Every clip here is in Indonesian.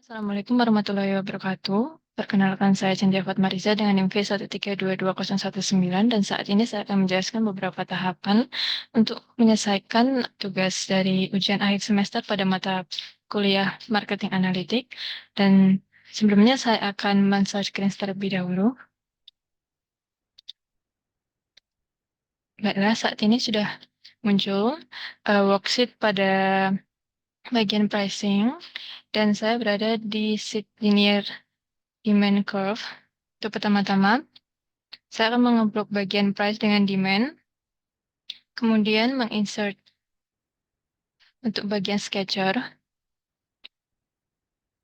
Assalamualaikum warahmatullahi wabarakatuh. Perkenalkan saya Cynthia Fatmariza dengan NIM V1322019 dan saat ini saya akan menjelaskan beberapa tahapan untuk menyelesaikan tugas dari ujian akhir semester pada mata kuliah Marketing Analitik. Dan sebelumnya saya akan men-share screen terlebih dahulu. Baiklah, saat ini sudah muncul worksheet pada bagian pricing dan saya berada di sheet linear demand curve. Untuk pertama-tama, saya akan mengeblok bagian price dengan demand, kemudian menginsert untuk bagian sketcher,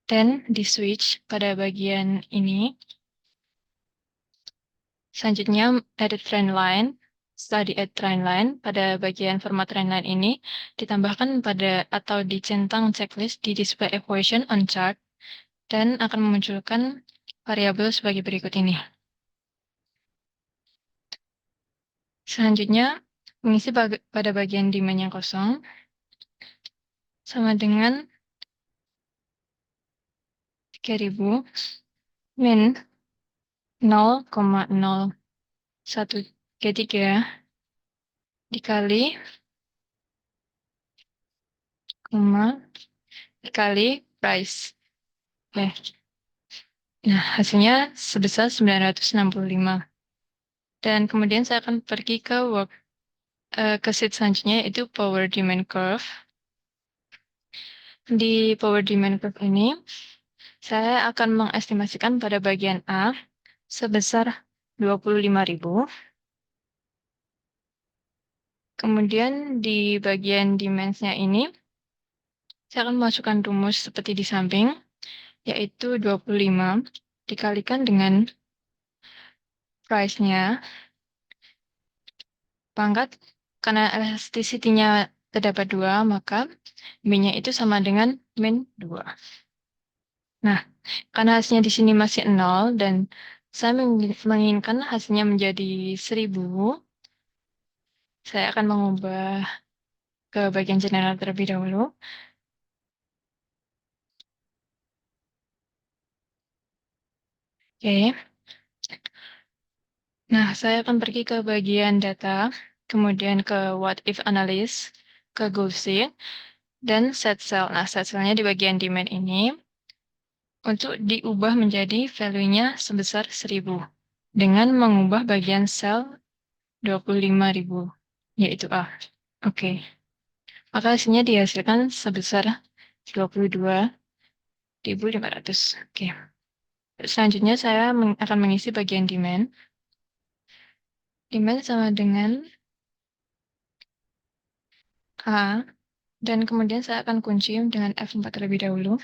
dan di switch pada bagian ini. Selanjutnya, edit trend line. Setelah di add trend line, pada bagian format trend line ini, ditambahkan pada atau dicentang checklist di display equation on chart, dan akan memunculkan variabel sebagai berikut ini. Selanjutnya, mengisi pada bagian demand yang kosong, sama dengan 3000 min 0,0133 dikali price. Oke. Nah, hasilnya sebesar 965. Dan kemudian saya akan pergi ke sheet selanjutnya, yaitu power demand curve. Di power demand curve ini, saya akan mengestimasikan pada bagian A sebesar 25.000. Kemudian di bagian demand-nya ini, saya akan memasukkan rumus seperti di samping, yaitu 25 dikalikan dengan price-nya, pangkat, karena elasticity-nya terdapat 2, maka min-nya itu sama dengan min 2. Nah, karena hasilnya di sini masih 0, dan saya menginginkan hasilnya menjadi 1000, saya akan mengubah ke bagian general terlebih dahulu. Oke. Nah, saya akan pergi ke bagian data, kemudian ke what if analysis, ke goal sheet, dan set cell. Nah, set cell-nya di bagian demand ini untuk diubah menjadi value-nya sebesar 1000 dengan mengubah bagian sel 25.000, yaitu A. Oke. Maka hasilnya dihasilkan sebesar 22.500. Oke. Selanjutnya saya akan mengisi bagian demand. Demand sama dengan A, dan kemudian saya akan kunci dengan F4 terlebih dahulu.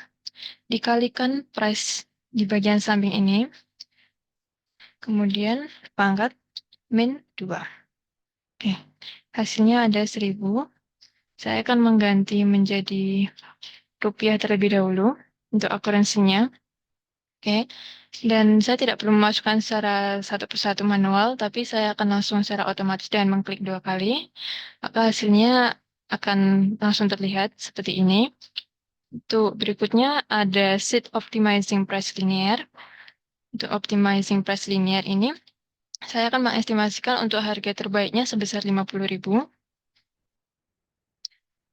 Dikalikan price di bagian samping ini, kemudian pangkat min 2. Oke, hasilnya ada 1000. Saya akan mengganti menjadi rupiah terlebih dahulu untuk akurasinya. Oke, dan saya tidak perlu memasukkan secara satu persatu manual, tapi saya akan langsung secara otomatis dengan mengklik 2 kali. Maka hasilnya akan langsung terlihat seperti ini. Untuk berikutnya ada sheet optimizing price linear. Untuk optimizing price linear ini, saya akan mengestimasikan untuk harga terbaiknya sebesar 50.000.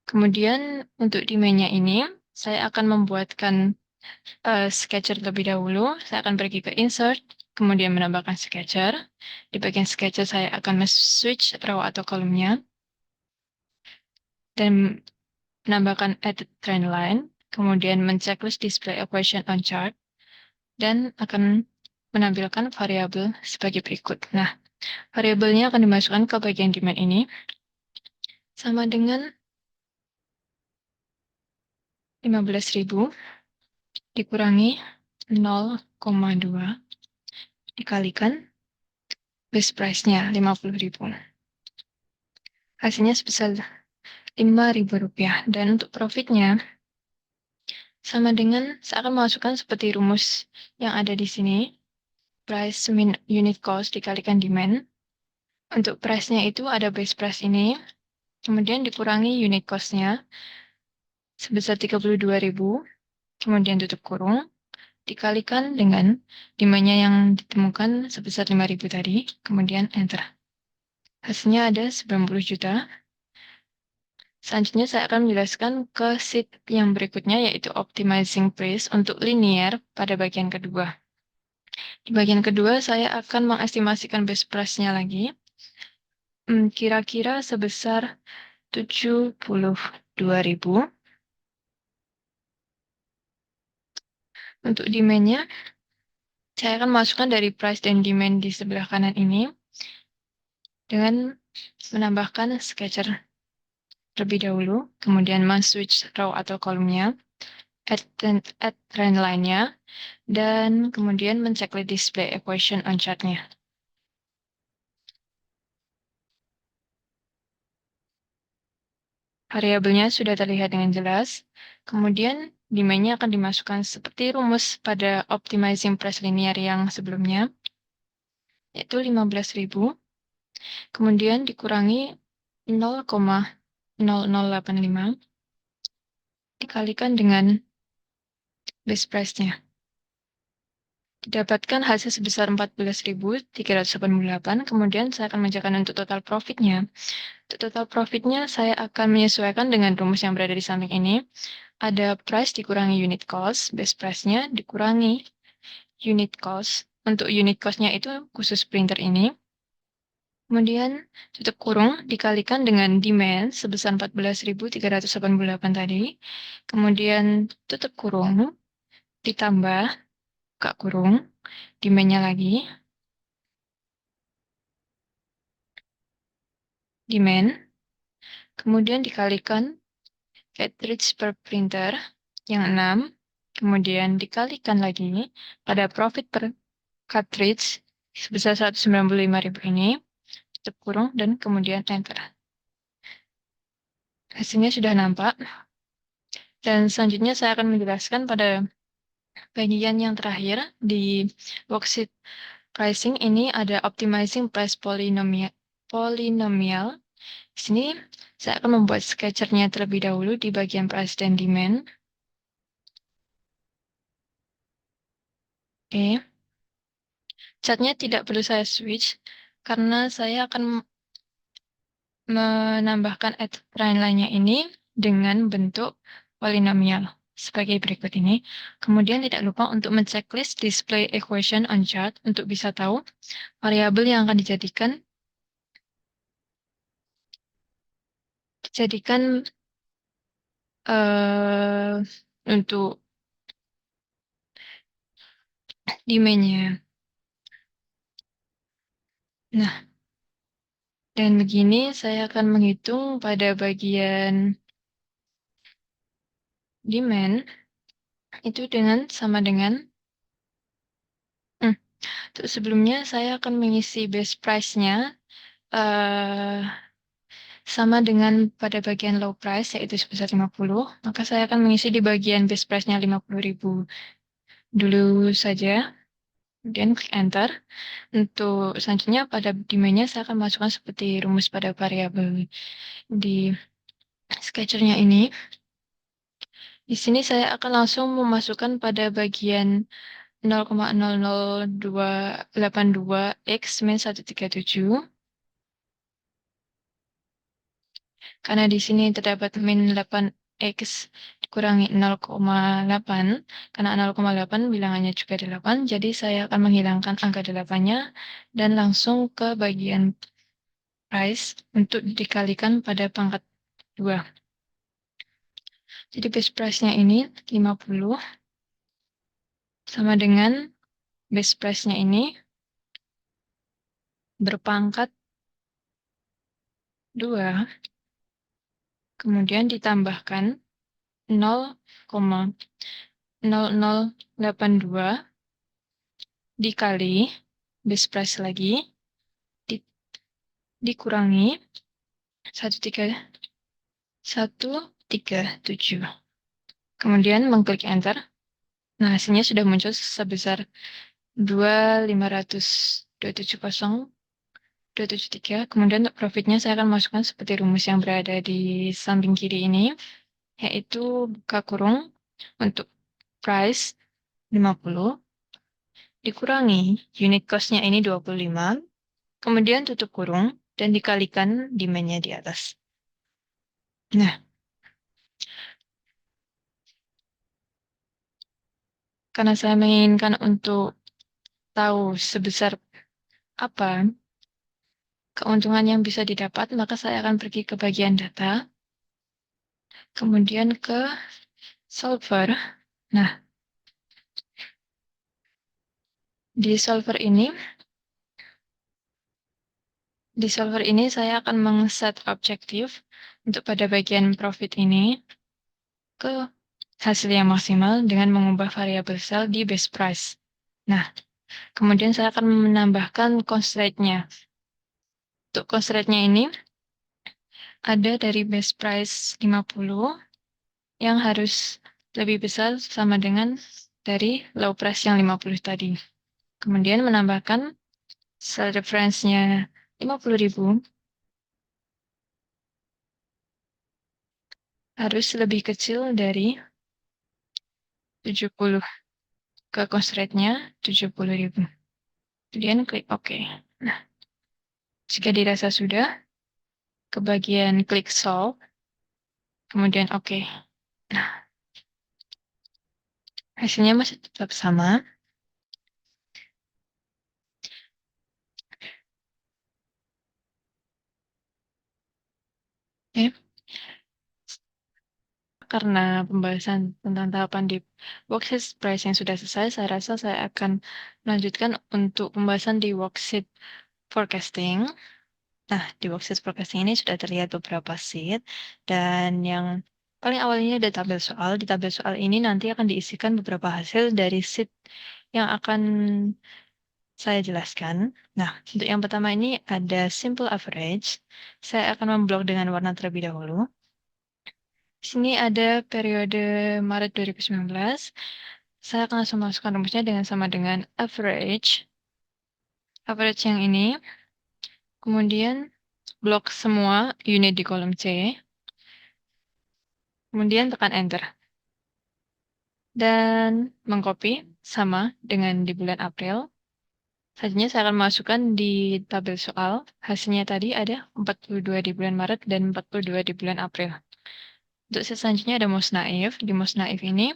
Kemudian untuk demand-nya ini, saya akan membuatkan sketcher terlebih dahulu. Saya akan pergi ke insert, kemudian menambahkan sketcher. Di bagian sketcher saya akan switch row atau kolomnya. Dan menambahkan edit trend line, kemudian men-checklist display equation on chart, dan akan menampilkan variabel sebagai berikut. Nah, variabelnya akan dimasukkan ke bagian demand ini, sama dengan 15.000 dikurangi 0,2 dikalikan base price-nya 50.000. Hasilnya sebesar 5.000 rupiah. Dan untuk profitnya, sama dengan saya akan memasukkan seperti rumus yang ada di sini. Price min unit cost dikalikan demand. Untuk price-nya itu ada base price ini, kemudian dikurangi unit cost-nya sebesar 32.000 kemudian tutup kurung, dikalikan dengan demand-nya yang ditemukan sebesar 5.000 tadi, kemudian enter. Hasilnya ada 90 juta. Selanjutnya saya akan menjelaskan ke sheet yang berikutnya, yaitu optimizing price untuk linear pada bagian kedua. Di bagian kedua, saya akan mengestimasikan base price-nya lagi. Kira-kira sebesar 72.000. Untuk demand-nya, saya akan masukkan dari price dan demand di sebelah kanan ini dengan menambahkan sketcher terlebih dahulu, kemudian men-switch row atau kolomnya, add trend line-nya, dan kemudian men-checklist display equation on chart-nya. Variabelnya sudah terlihat dengan jelas. Kemudian demand-nya akan dimasukkan seperti rumus pada optimizing price linear yang sebelumnya, yaitu 15.000. Kemudian dikurangi 0,0085 dikalikan dengan base price-nya. Didapatkan hasil sebesar 14.388. Kemudian saya akan mengerjakan untuk total profit-nya. Untuk total profit-nya saya akan menyesuaikan dengan rumus yang berada di samping ini. Ada price dikurangi unit cost, base price-nya dikurangi unit cost. Untuk unit cost-nya itu khusus printer ini. Kemudian tutup kurung dikalikan dengan demand sebesar 14.388 tadi. Kemudian tutup kurung ditambah buka kurung, demand-nya lagi. Demand. Kemudian dikalikan cartridge per printer yang 6. Kemudian dikalikan lagi pada profit per cartridge sebesar 195.000 ini. Tutup kurung dan kemudian enter. Hasilnya sudah nampak. Dan selanjutnya saya akan menjelaskan pada bagian yang terakhir di worksheet pricing ini ada optimizing price polynomial. Di sini saya akan membuat sketchernya terlebih dahulu di bagian price dan demand. Oke. Chartnya tidak perlu saya switch karena saya akan menambahkan add trend line-nya ini dengan bentuk polinomial sebagai berikut ini. Kemudian tidak lupa untuk men-checklist display equation on chart untuk bisa tahu variabel yang akan dijadikan untuk demand-nya. Nah, dan begini saya akan menghitung pada bagian demand itu sama dengan untuk sebelumnya saya akan mengisi base price-nya sama dengan pada bagian low price yaitu sebesar 50, maka saya akan mengisi di bagian base price-nya 50.000 dulu saja. Kemudian klik enter. Untuk selanjutnya pada demand-nya saya akan masukkan seperti rumus pada variabel di sketchernya ini. Di sini saya akan langsung memasukkan pada bagian 0,00282 X min 137. Karena di sini terdapat min 8X dikurangi 0,8. Karena 0,8 bilangannya juga 8. Jadi saya akan menghilangkan angka 8-nya dan langsung ke bagian price untuk dikalikan pada pangkat 2. Jadi base price-nya ini 50 sama dengan base price-nya ini berpangkat 2. Kemudian ditambahkan 0,0082 dikali base price lagi dikurangi 137. Kemudian mengklik enter. Nah, hasilnya sudah muncul sebesar 2,527,273. Kemudian untuk profitnya saya akan masukkan seperti rumus yang berada di samping kiri ini, yaitu buka kurung untuk price 50, dikurangi unit cost-nya ini 25, kemudian tutup kurung, dan dikalikan demand-nya di atas. Nah, karena saya menginginkan untuk tahu sebesar apa keuntungan yang bisa didapat, maka saya akan pergi ke bagian data, kemudian ke solver. Nah, di solver ini saya akan meng-set objektif untuk pada bagian profit ini ke hasil yang maksimal dengan mengubah variabel sel di base price. Nah, kemudian saya akan menambahkan constraint-nya. Untuk constraint-nya ini ada dari base price 50 yang harus lebih besar sama dengan dari low price yang 50 tadi. Kemudian menambahkan sel reference-nya 50.000 harus lebih kecil dari 70 ke constraint-nya 70.000. Kemudian klik OK. Nah, jika dirasa sudah, ke bagian klik solve, kemudian OK. Nah, hasilnya masih tetap sama. Oke. Karena pembahasan tentang tahapan di worksheet price yang sudah selesai, saya rasa saya akan melanjutkan untuk pembahasan di worksheet forecasting. Nah, di worksheet forecasting ini sudah terlihat beberapa sheet, dan yang paling awal ini ada tabel soal. Di tabel soal ini nanti akan diisikan beberapa hasil dari sheet yang akan saya jelaskan. Nah, untuk yang pertama ini ada simple average. Saya akan memblok dengan warna terlebih dahulu. Di sini ada periode Maret 2019. Saya akan langsung masukkan rumusnya dengan sama dengan average. Average yang ini. Kemudian blok semua unit di kolom C. Kemudian tekan enter. Dan mengcopy sama dengan di bulan April. Selanjutnya saya akan masukkan di tabel soal. Hasilnya tadi ada 42 di bulan Maret dan 42 di bulan April. Untuk selanjutnya ada most naif. Di most naif ini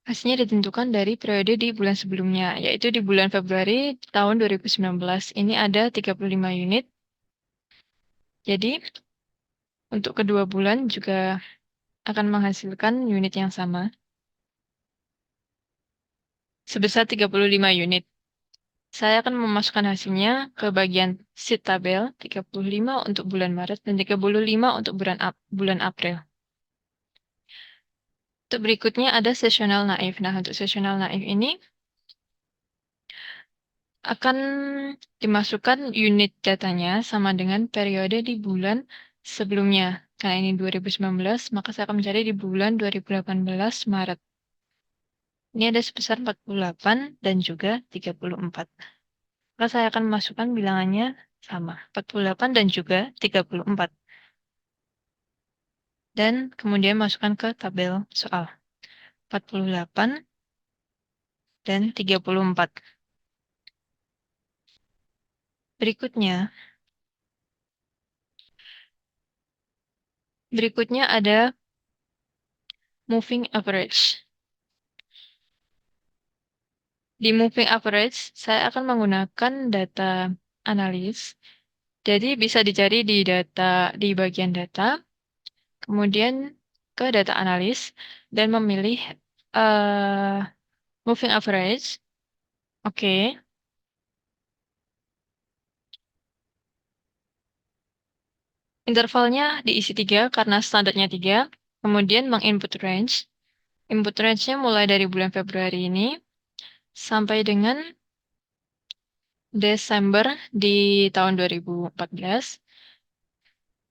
hasilnya ditentukan dari periode di bulan sebelumnya, yaitu di bulan Februari tahun 2019. Ini ada 35 unit. Jadi, untuk kedua bulan juga akan menghasilkan unit yang sama. Sebesar 35 unit. Saya akan memasukkan hasilnya ke bagian sheet tabel, 35 untuk bulan Maret dan 35 untuk bulan April. Untuk berikutnya ada seasonal naif. Nah, untuk seasonal naif ini akan dimasukkan unit datanya sama dengan periode di bulan sebelumnya. Karena ini 2019, maka saya akan mencari di bulan 2018 Maret. Ini ada sebesar 48 dan juga 34. Maka saya akan memasukkan bilangannya sama, 48 dan juga 34. Dan kemudian masukkan ke tabel soal. 48 dan 34. Berikutnya ada moving average. Di moving average, saya akan menggunakan data analis. Jadi bisa dicari di bagian data, kemudian ke data analis, dan memilih moving average. Oke. Intervalnya diisi 3 karena standarnya 3. Kemudian menginput range. Input range-nya mulai dari bulan Februari ini sampai dengan Desember di tahun 2014.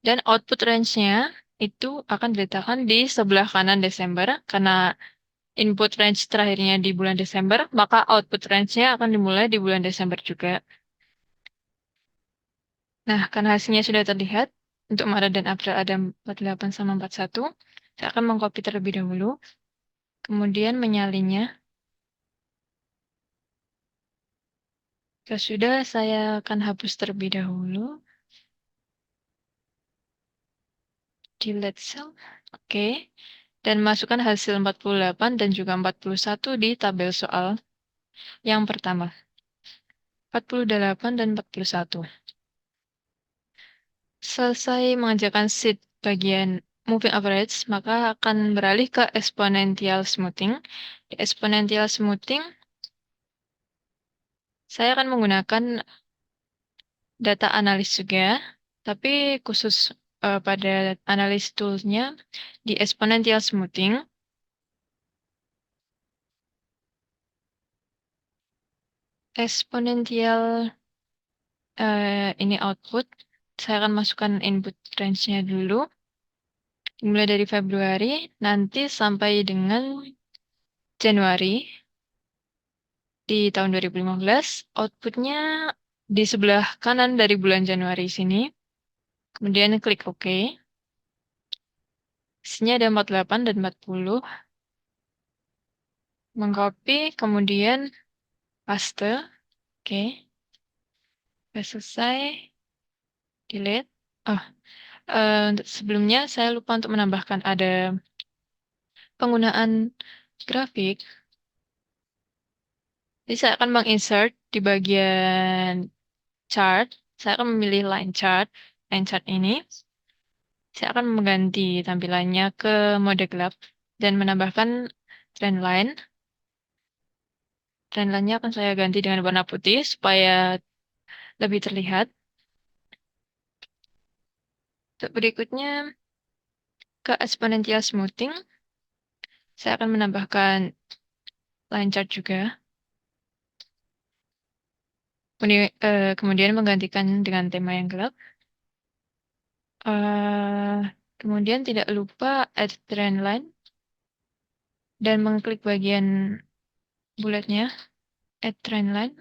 Dan output range-nya itu akan diletakkan di sebelah kanan Desember. Karena input range terakhirnya di bulan Desember, maka output range-nya akan dimulai di bulan Desember juga. Nah, karena hasilnya sudah terlihat, untuk Maret dan April ada 48 sama 41. Saya akan mengcopy terlebih dahulu, kemudian menyalinnya. Jika sudah, saya akan hapus terlebih dahulu. Delete cell. Oke. Dan masukkan hasil 48 dan juga 41 di tabel soal yang pertama. 48 dan 41. Selesai mengerjakan sheet bagian moving average, maka akan beralih ke exponential smoothing. Di exponential smoothing, saya akan menggunakan data analis juga, tapi khusus pada analis toolsnya di exponential smoothing. Exponential ini output, saya akan masukkan input range-nya dulu. Mulai dari Februari, nanti sampai dengan Januari di tahun 2015. Outputnya di sebelah kanan dari bulan Januari sini. Kemudian klik OK. Isinya ada 48 dan 40. Mengcopy, kemudian paste. Oke. Sudah selesai. Delete. Oh, untuk sebelumnya saya lupa untuk menambahkan ada penggunaan grafik. Jadi saya akan menginsert di bagian chart. Saya akan memilih line chart. Line chart ini. Saya akan mengganti tampilannya ke mode gelap dan menambahkan trend line. Trend line-nya akan saya ganti dengan warna putih supaya lebih terlihat. Untuk berikutnya, ke exponential smoothing, saya akan menambahkan line chart juga. Kemudian menggantikan dengan tema yang gelap. Kemudian tidak lupa add trend line dan mengklik bagian bulatnya, add trend line.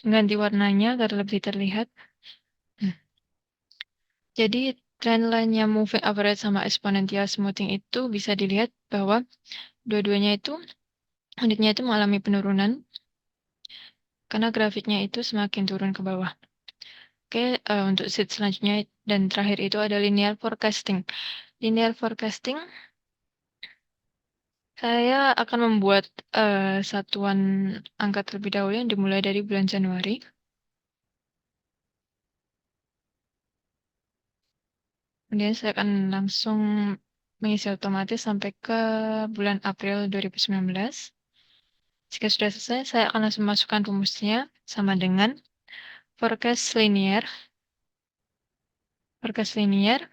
Ganti warnanya agar lebih terlihat. Jadi trend line-nya moving average sama exponential smoothing itu bisa dilihat bahwa dua-duanya itu unitnya itu mengalami penurunan karena grafiknya itu semakin turun ke bawah. Oke, untuk sheet selanjutnya dan terakhir itu ada linear forecasting. Linear forecasting, saya akan membuat satuan angka terlebih dahulu yang dimulai dari bulan Januari. Kemudian saya akan langsung mengisi otomatis sampai ke bulan April 2019. Jika sudah selesai, saya akan langsung masukkan rumusnya sama dengan forecast linear. Forecast linear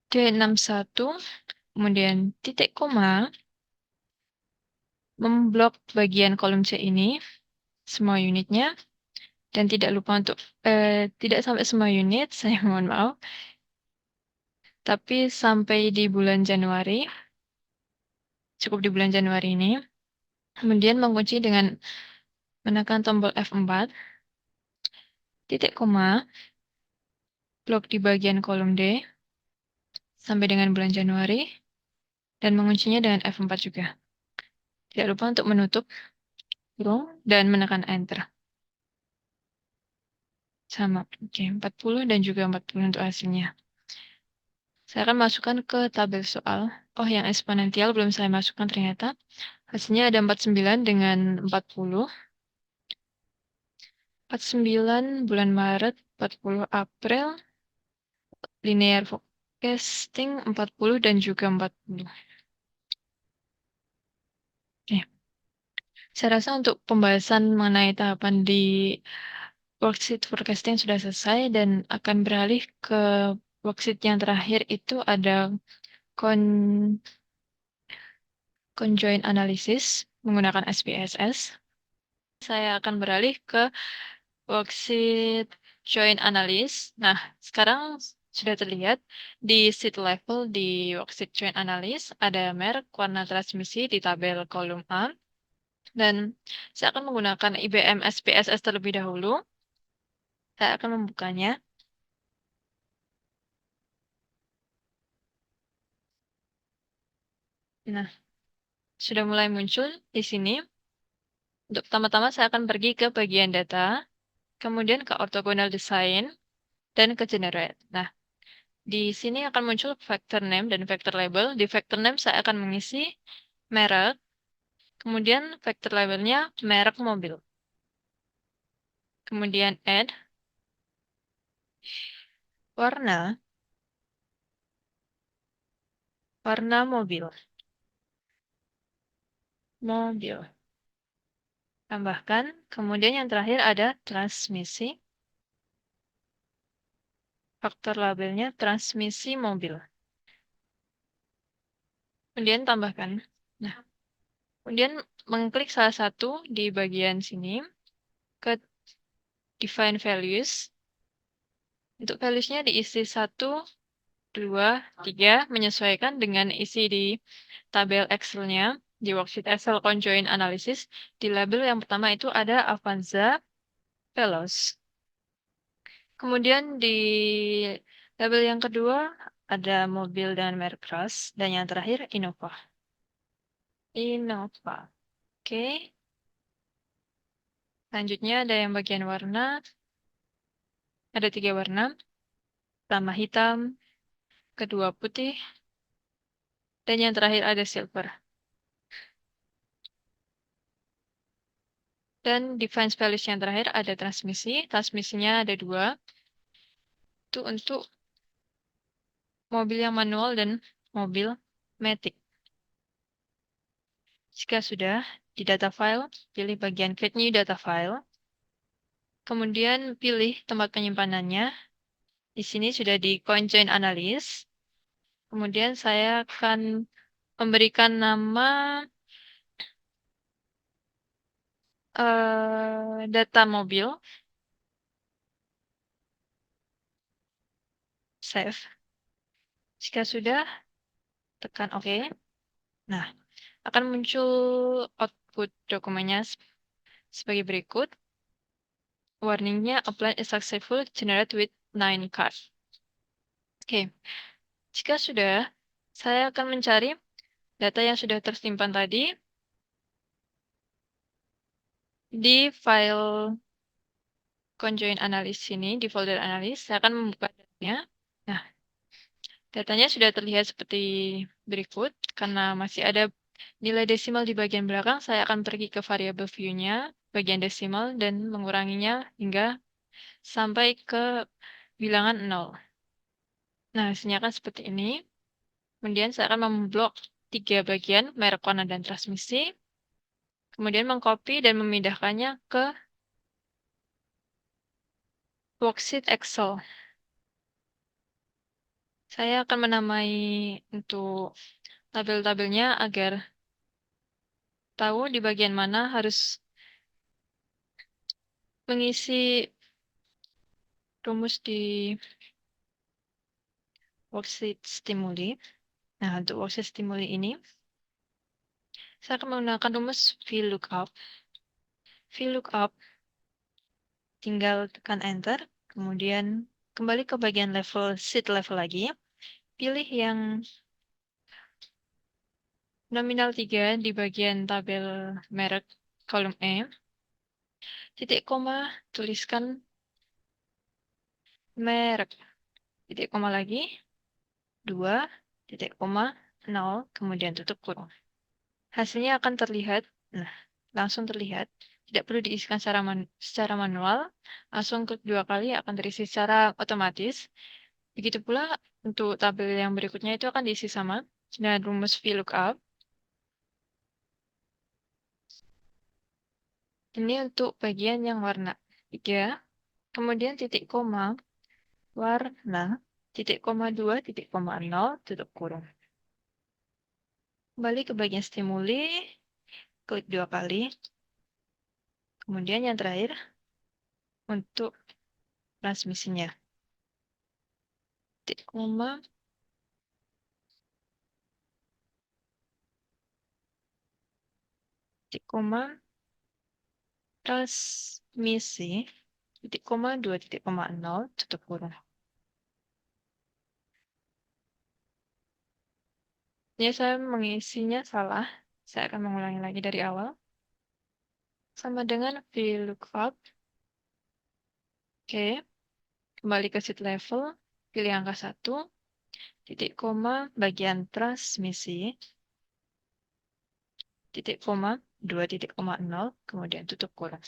D61, kemudian titik koma, memblok bagian kolom C ini, semua unitnya, dan tidak lupa untuk, tidak sampai semua unit, saya mohon maaf, tapi sampai di bulan Januari, cukup di bulan Januari ini, kemudian mengunci dengan menekan tombol F4, titik koma, blok di bagian kolom D, sampai dengan bulan Januari, dan menguncinya dengan F4 juga. Tidak lupa untuk menutup kurung dan menekan Enter. Sama, oke, 40 dan juga 40 untuk hasilnya. Saya akan masukkan ke tabel soal. Oh, yang eksponensial belum saya masukkan ternyata. Hasilnya ada 49 dengan 40. 49 bulan Maret, 40 April, linear forecasting 40 dan juga 40. Oke. Saya rasa untuk pembahasan mengenai tahapan di worksheet forecasting sudah selesai dan akan beralih ke worksheet yang terakhir itu ada conjoint analysis menggunakan SPSS. Saya akan beralih ke worksheet joint analysis. Nah, sekarang sudah terlihat di sheet level di worksheet joint analysis ada merek warna transmisi di tabel kolom A. Dan saya akan menggunakan IBM SPSS terlebih dahulu. Saya akan membukanya. Nah, sudah mulai muncul di sini. Untuk pertama-tama saya akan pergi ke bagian data, kemudian ke orthogonal design, dan ke generate. Nah, di sini akan muncul vector name dan vector label. Di vector name saya akan mengisi merek, kemudian vector labelnya merek mobil. Kemudian add warna mobil. Tambahkan, kemudian yang terakhir ada transmisi. Faktor labelnya transmisi mobil. Kemudian tambahkan. Nah, kemudian mengklik salah satu di bagian sini ke define values. Untuk values-nya diisi 1, 2, 3, menyesuaikan dengan isi di tabel Excel-nya, di worksheet Excel Conjoint Analysis. Di label yang pertama itu ada Avanza Veloz. Kemudian di label yang kedua ada mobil dengan merek keras, dan yang terakhir Innova. Oke. Selanjutnya ada yang bagian warna. Ada 3 warna. Pertama hitam, kedua putih, dan yang terakhir ada silver. Dan define values yang terakhir ada transmisi. Transmisinya ada 2. Itu untuk mobil yang manual dan mobil matic. Jika sudah, di data file, pilih bagian create new data file. Kemudian pilih tempat penyimpanannya. Di sini sudah di conjoint analysis. Kemudian saya akan memberikan nama data mobil. Save. Jika sudah, tekan OK. Nah, akan muncul output dokumennya sebagai berikut. Warningnya, upload is successful, generate with 9 card. Oke, jika sudah, saya akan mencari data yang sudah tersimpan tadi di file conjoint analysis ini, di folder analysis. Saya akan membuka datanya. Nah, datanya sudah terlihat seperti berikut. Karena masih ada nilai desimal di bagian belakang, saya akan pergi ke variable view-nya, bagian desimal, dan menguranginya hingga sampai ke bilangan 0. Nah, hasilnya kan seperti ini. Kemudian saya akan memblok 3 bagian, merek, warna, dan transmisi. Kemudian mengcopy dan memindahkannya ke worksheet Excel. Saya akan menamai untuk tabel-tabelnya agar tahu di bagian mana harus mengisi rumus di worksheet stimuli. Nah, untuk worksheet stimuli ini, saya akan menggunakan rumus VLOOKUP. VLOOKUP, tinggal tekan Enter, kemudian kembali ke bagian level, sheet level lagi. Pilih yang nominal 3 di bagian tabel merek kolom E. Titik koma, tuliskan merek. Titik koma lagi, 2, titik koma, 0, kemudian tutup kurung. Hasilnya akan terlihat, nah, langsung terlihat. Tidak perlu diisikan secara manual, langsung klik 2 kali akan terisi secara otomatis. Begitu pula untuk tabel yang berikutnya itu akan diisi sama dengan rumus VLOOKUP. Ini untuk bagian yang warna 3, kemudian titik koma, warna, titik koma 2, titik koma 0, tutup kurung. Kembali ke bagian stimuli, klik 2 kali. Kemudian yang terakhir, untuk transmisinya. Titik koma, titik koma, transmisi, titik koma 2, titik koma 0, tutup kurung. Ya, saya mengisinya salah. Saya akan mengulangi lagi dari awal. Sama dengan VLOOKUP. Oke. Kembali ke sheet level. Pilih angka 1. Titik koma bagian transmisi. Titik koma 2,0. Kemudian tutup kurung.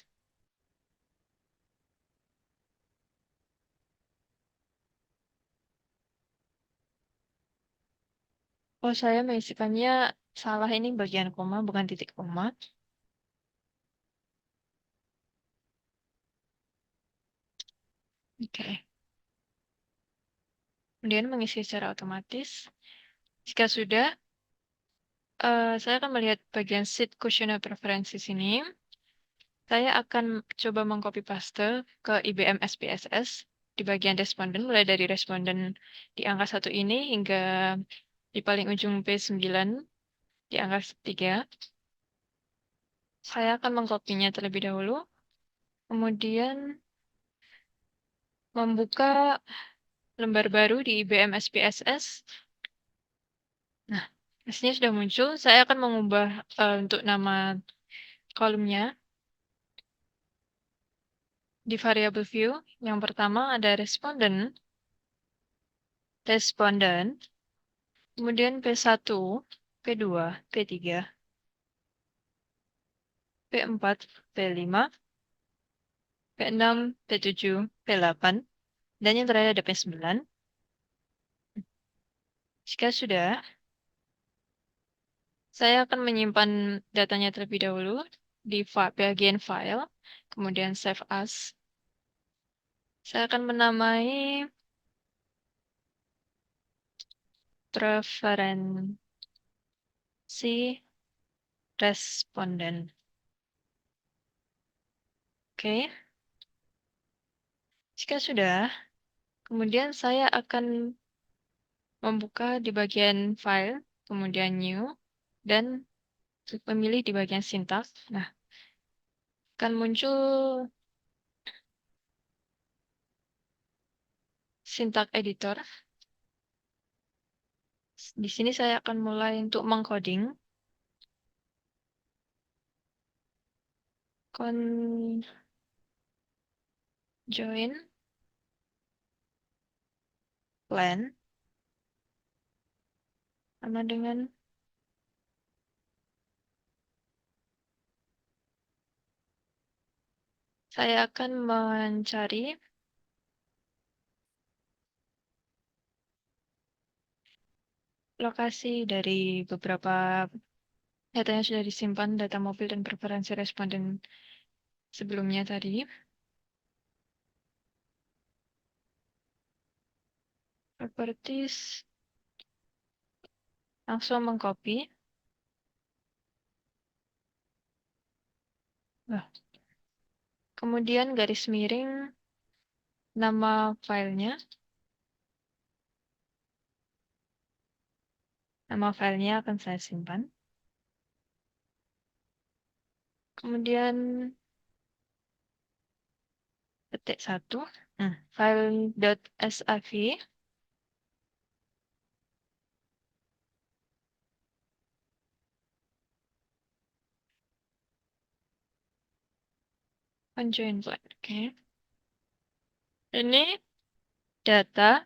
Oh, saya mengisikannya salah, ini bagian koma, bukan titik koma. Oke. Kemudian mengisi secara otomatis. Jika sudah, saya akan melihat bagian sheet questionnaire preferences ini. Saya akan coba mengcopy paste ke IBM SPSS di bagian responden, mulai dari responden di angka 1 ini hingga di paling ujung P9 di angka 3. Saya akan mengkopinya terlebih dahulu, kemudian membuka lembar baru di IBM SPSS. Nah, hasilnya sudah muncul. Saya akan mengubah untuk nama kolomnya di variable view. Yang pertama ada responden, kemudian P1, P2, P3, P4, P5, P6, P7, P8, dan yang terakhir ada P9. Jika sudah, saya akan menyimpan datanya terlebih dahulu di bagian file, kemudian save as. Saya akan menamai preferensi responden. Oke. Jika sudah, kemudian saya akan membuka di bagian file, kemudian new, dan memilih di bagian syntax. Nah, akan muncul syntax editor. Di sini saya akan mulai untuk mengcoding. Conjoin plan sama dengan saya akan mencari lokasi dari beberapa data yang sudah disimpan, data mobil dan preferensi responden sebelumnya tadi. Properties, langsung mengcopy. Nah, kemudian garis miring nama filenya. Nama filenya akan saya simpan. Kemudian petik 1, file.sav. Conjoin plan. Oke. Ini data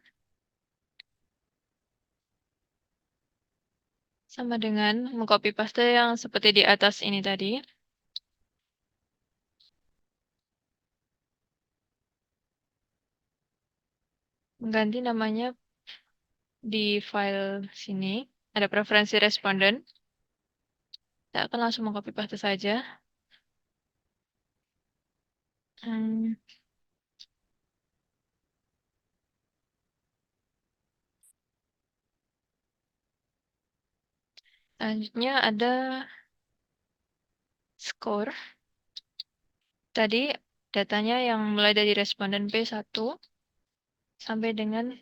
sama dengan mengcopy paste yang seperti di atas ini tadi. Mengganti namanya di file sini. Ada preferensi responden. Saya akan langsung mengcopy paste saja. Hmm. Selanjutnya ada score. Tadi datanya yang mulai dari responden P1 sampai dengan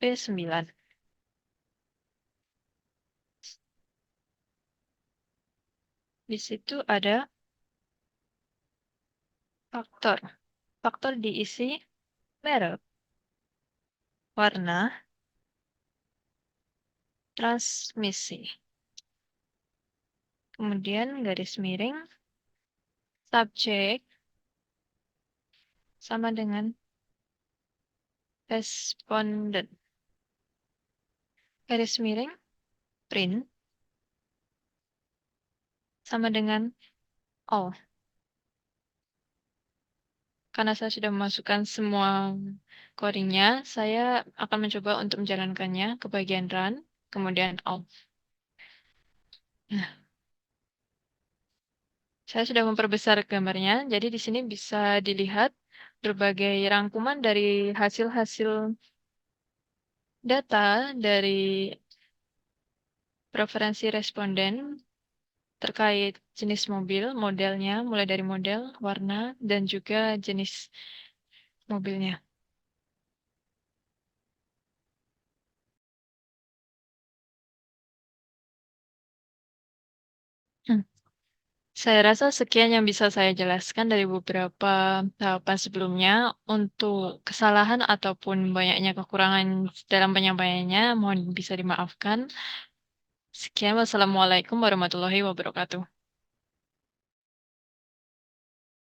P9. Di situ ada faktor. Faktor diisi merek, warna, transmisi. kemudian garis miring, subjek sama dengan responden. Garis miring, print sama dengan all. Karena saya sudah memasukkan semua codingnya, saya akan mencoba untuk menjalankannya ke bagian run, kemudian all. Nah, saya sudah memperbesar gambarnya, jadi di sini bisa dilihat berbagai rangkuman dari hasil-hasil data dari preferensi responden terkait jenis mobil, modelnya, mulai dari model, warna, dan juga jenis mobilnya. Hmm. Saya rasa sekian yang bisa saya jelaskan dari beberapa tahapan sebelumnya. Untuk kesalahan ataupun banyaknya kekurangan dalam penyampaiannya, mohon bisa dimaafkan. Sekian, wassalamualaikum warahmatullahi wabarakatuh.